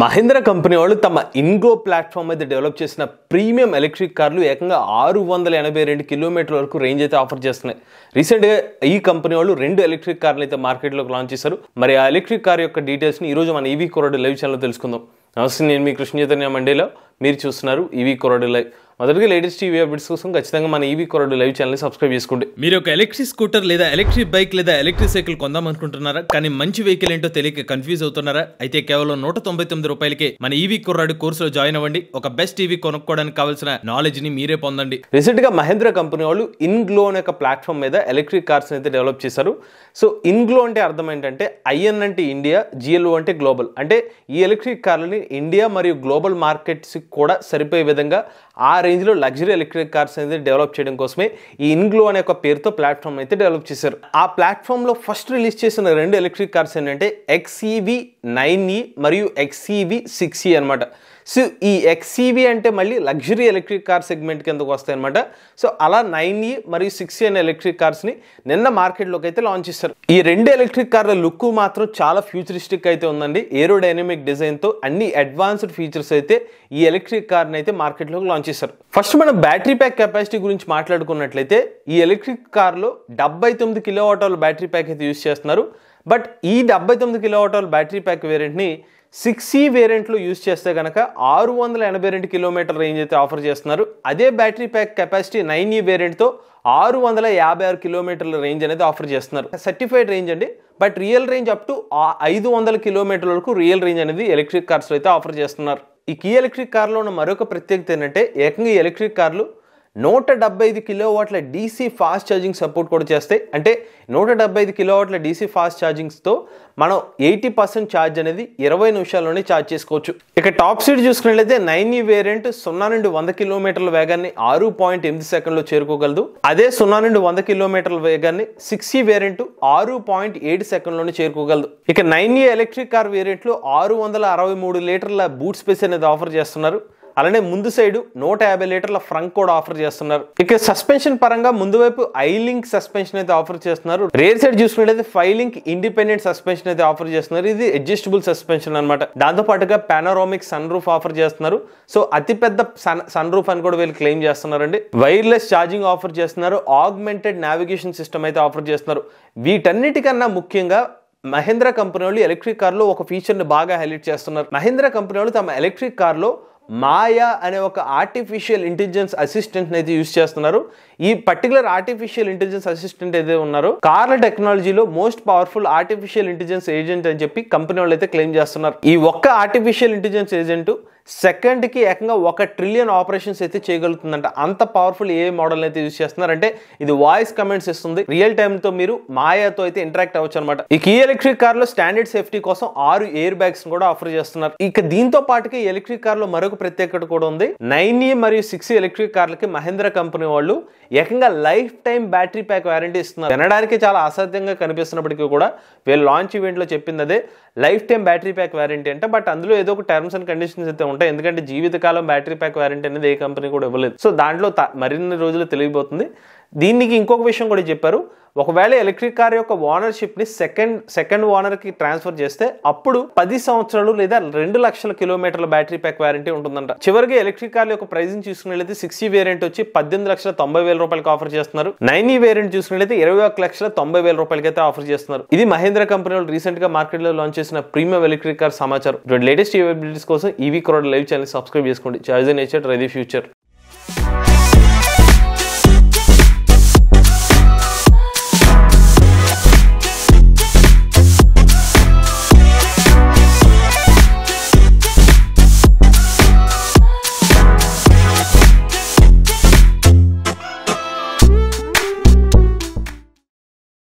Mahindra company వాళ్ళు తమ ఇన్గో platform మీద డెవలప్ చేసిన ప్రీమియం ఎలక్ట్రిక్ కార్లు ఏకంగా 682 కిలోమీటర్ల వరకు రేంజ్ అయితే ఆఫర్ చేస్తున్నాయి. రీసెంట్గా ఈ కంపెనీ వాళ్ళు 2 ఎలక్ట్రిక్ కార్లు అయితే మార్కెట్లోకి లాంచ్ చేశారు. మరి ఆ ఎలక్ట్రిక్ కార్ యొక్క డీటెయిల్స్ని ఈరోజు మన ఈవీ కొరాడో లైవ్ ఛానల్లో తెలుసుకుందాం. నమస్తే, నేను మీ కృష్ణ చైతన్య మండేలో, మీరు చూస్తున్నారు ఈవీ కొరాడో లైవ్. మొదటిగా లేటెస్ట్ టీవీ అప్డేట్స్ కోసం ఖచ్చితంగా మన ఈవీ కొరాడో లైవ్ ఛానల్ని సబ్స్క్రైబ్ చేసుకోండి. మీరు ఒక ఎలక్ట్రిక్ స్కూటర్ లేదా ఎలక్ట్రిక్ బైక్ లేదా ఎలక్ట్రిక్ సైకిల్ కొందాం అనుకుంటున్నారా? కానీ మంచి వెహికల్ ఏంటో తెలియక కన్ఫ్యూజ్ అవుతున్నారా? అయితే కేవలం 199 రూపాయలకే మన ఈవీ కొరాడో కోర్సులో జాయిన్ అవ్వండి. ఒక బెస్ట్ ఈవీ కొనుక్కోవడానికి కావాల్సిన నాలెడ్జ్ ని మీరే పొందండి. రీసెంట్ గా మహీంద్రా కంపెనీ వాళ్ళు ఇన్గ్లో అనే ఒక ప్లాట్ఫామ్ మీద ఎలక్ట్రిక్ కార్స్ అయితే డెవలప్ చేశారు. సో ఇన్గ్లో అంటే అర్థం ఏంటంటే ఐఎన్ అంటే ఇండియా, జిఎల్ఓ అంటే గ్లోబల్. అంటే ఈ ఎలక్ట్రిక్ కార్లని ఇండియా మరియు గ్లోబల్ మార్కెట్స్ కూడా సరిపోయే విధంగా ఆ రేంజ్లో లగ్జరీ ఎలక్ట్రిక్ కార్స్ అయితే డెవలప్ చేయడం కోసమే ఈ ఇన్గ్లో అనే ఒక పేరుతో ప్లాట్ఫామ్ అయితే డెవలప్ చేశారు. ఆ ప్లాట్ఫామ్లో ఫస్ట్ రిలీజ్ చేసిన 2 ఎలక్ట్రిక్ కార్స్ ఏంటంటే XEV 9e మరియు XEV 6e అనమాట. సో ఈ XEV అంటే మళ్ళీ లగ్జరీ ఎలక్ట్రిక్ కార్ సెగ్మెంట్ కిందకు వస్తాయి అనమాట. సో అలా 9e మరియు 6e అనే ఎలక్ట్రిక్ కార్స్ని నిన్న మార్కెట్లోకి అయితే లాంచ్ చేశారు. ఈ 2 ఎలక్ట్రిక్ కార్ల లుక్ మాత్రం చాలా ఫ్యూచరిస్టిక్ అయితే ఉందండి. ఏరోడైనమిక్ డిజైన్తో అన్ని అడ్వాన్స్డ్ ఫీచర్స్ అయితే ఈ ఎలక్ట్రిక్ కార్ని అయితే మార్కెట్లోకి లాంచ్ చేశారు. ఫస్ట్ మనం బ్యాటరీ ప్యాక్ కెపాసిటీ గురించి మాట్లాడుకున్నట్లయితే ఈ ఎలక్ట్రిక్ కార్లో 79 కిలోవాట్ బ్యాటరీ ప్యాక్ అయితే యూజ్ చేస్తున్నారు. బట్ ఈ 79 కిలోవాట్ బ్యాటరీ ప్యాక్ వేరియంట్ని 6e వేరియంట్లో యూజ్ చేస్తే కనుక 682 కిలోమీటర్ రేంజ్ అయితే ఆఫర్ చేస్తున్నారు. అదే బ్యాటరీ ప్యాక్ కెపాసిటీ 9e వేరియంట్తో 656 కిలోమీటర్ల రేంజ్ అనేది ఆఫర్ చేస్తున్నారు. సర్టిఫైడ్ రేంజ్ అండి, but real range up to 500 కిలోమీటర్ల వరకు రియల్ రేంజ్ అనేది ఎలక్ట్రిక్ కార్స్లో అయితే ఆఫర్ చేస్తున్నారు. ఈ కీ ఎలక్ట్రిక్ కార్లో ఉన్న మరొక ప్రత్యేకత ఏంటంటే ఏకంగా ఈ ఎలక్ట్రిక్ కార్లు 175 కిలోవాట్ల డీసీ ఫాస్ట్ ఛార్జింగ్ సపోర్ట్ కూడా చేస్తాయి. అంటే 175 కిలోవాట్ల డీసీ ఫాస్ట్ ఛార్జింగ్స్తో మనం 80% ఛార్జ్ అనేది 20 నిమిషాల్లోనే ఛార్జ్ చేసుకోవచ్చు. ఇక టాప్ స్పీడ్ చూసుకున్నట్లయితే 9e వేరియంట్ 0 నుండి 100 కిలోమీటర్ల వేగాన్ని 6.8 సెకండ్లో చేరుకోగలదు. అదే 0 నుండి 100 కిలోమీటర్ల వేగాన్ని 6e వేరియంట్ 6.7 సెకండ్లోనే చేరుకోగలదు. ఇక 9e ఎలక్ట్రిక్ కార్ వేరియంట్లో 663 లీటర్ల బూట్ స్పేస్ అనేది ఆఫర్ చేస్తున్నారు. అలానే ముందు సైడ్ 150 లీటర్ల ఫ్రంట్ కూడా ఆఫర్ చేస్తున్నారు. ఇక సస్పెన్షన్ పరంగా ముందు వైపు ఐలింక్ సస్పెన్షన్ అయితే ఆఫర్ చేస్తున్నారు. రేర్ సైడ్ చూసుకున్నట్లయితే 5 లింక్ ఇండిపెండెంట్ సస్పెన్షన్ అయితే ఆఫర్ చేస్తున్నారు. ఇది అడ్జస్టబుల్ సస్పెన్షన్ అనమాట. దాంతో పాటుగా పానోరామిక్ సన్ రూఫ్ ఆఫర్ చేస్తున్నారు. సో అతిపెద్ద సన్ రూఫ్ అని కూడా వీళ్ళు క్లెయిమ్ చేస్తున్నారండి. వైర్లెస్ ఛార్జింగ్ ఆఫర్ చేస్తున్నారు. ఆగ్మెంటెడ్ నావిగేషన్ సిస్టమ్ అయితే ఆఫర్ చేస్తున్నారు. వీటన్నిటికన్నా ముఖ్యంగా మహీంద్రా కంపెనీ వాళ్ళు ఎలక్ట్రిక్ కార్లో ఒక ఫీచర్ని బాగా హైలైట్ చేస్తున్నారు. మహీంద్రా కంపెనీ వాళ్ళు తమ ఎలక్ట్రిక్ కార్లో మాయా అనే ఒక ఆర్టిఫిషియల్ ఇంటెలిజెన్స్ అసిస్టెంట్ అయితే యూజ్ చేస్తున్నారు. ఈ పర్టికులర్ ఆర్టిఫిషియల్ ఇంటెలిజెన్స్ అసిస్టెంట్ అయితే ఉన్నారో కార్ల టెక్నాలజీలో most powerful artificial intelligence agent అని చెప్పి కంపెనీ వాళ్ళు అయితే క్లెయిమ్ చేస్తున్నారు. ఈ ఒక్క ఆర్టిఫిషియల్ ఇంటెలిజెన్స్ ఏజెంట్ సెకండ్కి ఏకంగా 1 ట్రిలియన్ ఆపరేషన్స్ అయితే చేయగలుగుతుందంట. అంత పవర్ఫుల్ ఏ మోడల్ అయితే యూజ్ చేస్తున్నారు. అంటే ఇది వాయిస్ కమెంట్స్ ఇస్తుంది. రియల్ టైమ్తో మీరు మాయాతో అయితే ఇంటరాక్ట్ అవ్వచ్చు అనమాట. ఈ కీ ఎలక్ట్రిక్ కార్లో స్టాండర్డ్ సేఫ్టీ కోసం 6 ఎయిర్ బ్యాగ్స్ కూడా ఆఫర్ చేస్తున్నారు. ఇక దీంతో పాటుగా ఎలక్ట్రిక్ కార్లో మరొక ప్రత్యేకత కూడా ఉంది. 9e మరియు 6e ఎలక్ట్రిక్ కార్లకి మహీంద్రా కంపెనీ వాళ్ళు ఏకంగా life time battery pack warranty ఇస్తున్నారు. వినడానికి చాలా అసాధ్యంగా కనిపిస్తున్నప్పటికీ కూడా వీళ్ళు లాంచ్ ఈవెంట్లో చెప్పింది అదే, life time battery pack warranty అంటే. బట్ అందులో ఏదో ఒక టర్మ్స్ అండ్ కండిషన్స్ అయితే ఉంటాయి. ఎందుకంటే జీవితకాలం బ్యాటరీ ప్యాక్ వారంటీ అనేది ఏ కంపెనీ కూడా ఇవ్వలేదు. సో దాంట్లో మరిన్ని రోజులు తెలియబోతుంది. దీనికి ఇంకొక విషయం కూడా చెప్పారు. ఒకవేళ ఎలక్ట్రిక్ కార్ యొక్క ఓనర్షిప్ని సెకండ్ ఓనర్కి ట్రాన్స్ఫర్ చేస్తే అప్పుడు 10 సంవత్సరాలు లేదా 2 లక్షల కిలోమీటర్ల బ్యాటరీ ప్యాక్ వారంటీ ఉంటుందంట. చివరికి ఎలక్ట్రిక్ కార్ యొక్క ప్రైజింగ్ చూసుకున్నట్లయితే 6e వేరియంట్ వచ్చి 18,90,000 రూపాయలకి ఆఫర్ చేస్తున్నారు. 9e వేరియంట్ చూసుకున్నట్లయితే 21,90,000 రూపాయలకి అయితే ఆఫర్ చేస్తున్నారు. ఇది మహీంద్రా కంపెనీ వాళ్ళు రీసెంట్ గా మార్కెట్ లో లాంచ్ చేసిన ప్రీమియం ఎలక్ట్రిక్ కార్ సమాచారం. లేటెస్ట్ అప్డేట్స్ కోసం ఈవీ కొరాడో లైవ్ ఛానల్ సబ్స్క్రైబ్ చేసుకోండి. Choice nature ready future.